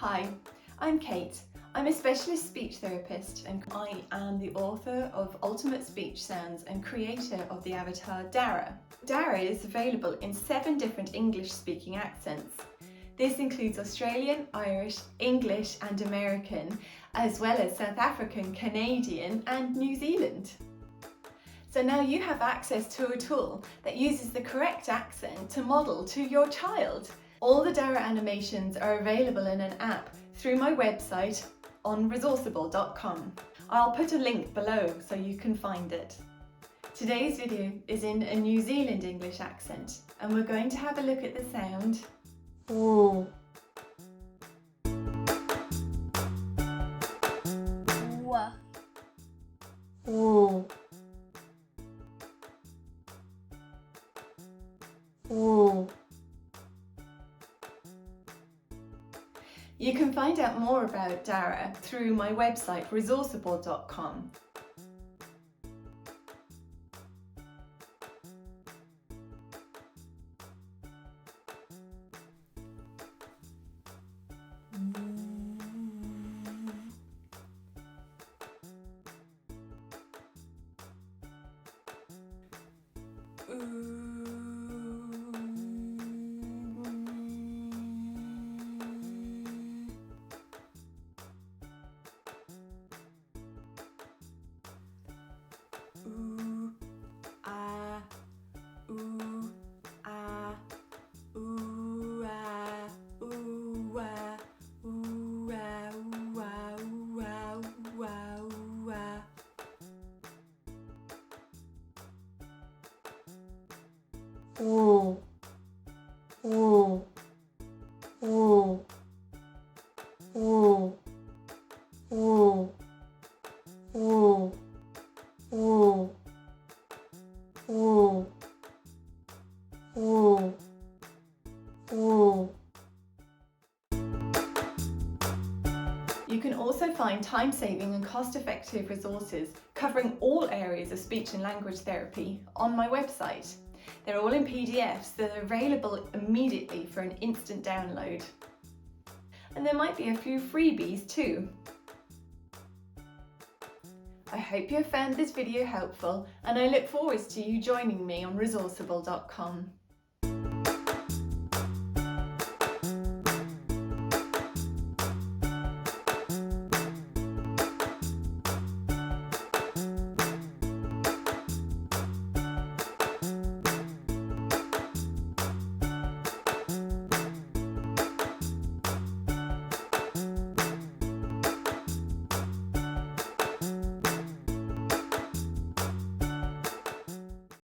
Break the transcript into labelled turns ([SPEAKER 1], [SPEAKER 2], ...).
[SPEAKER 1] Hi, I'm Kate. I'm a specialist speech therapist and I am the author of Ultimate Speech Sounds and creator of the avatar DARA. DARA is available in 7 different English-speaking accents. This includes Australian, Irish, English and American, as well as South African, Canadian and New Zealand. So now you have access to a tool that uses the correct accent to model to your child. All the DARA animations are available in an app through my website on Resourceible.com. I'll put a link below so you can find it. Today's video is in a New Zealand English accent and we're going to have a look at the sound ooh.
[SPEAKER 2] Wah.
[SPEAKER 1] Ooh. Ooh. You can find out more about DARA through my website Resourceible.com. Ooh, ah, ooh, ah, ooh, ah, ooh, ah, ooh, ah, ooh, ah, ooh, ah, ooh, ah, ooh, ah. Ooh, ooh, ooh, ooh, ooh, ooh. Ooh, ooh, ooh, ooh. You can also find time-saving and cost-effective resources covering all areas of speech and language therapy on my website. They're all in PDFs that are available immediately for an instant download. And there might be a few freebies too. I hope you have found this video helpful and I look forward to you joining me on Resourceible.com.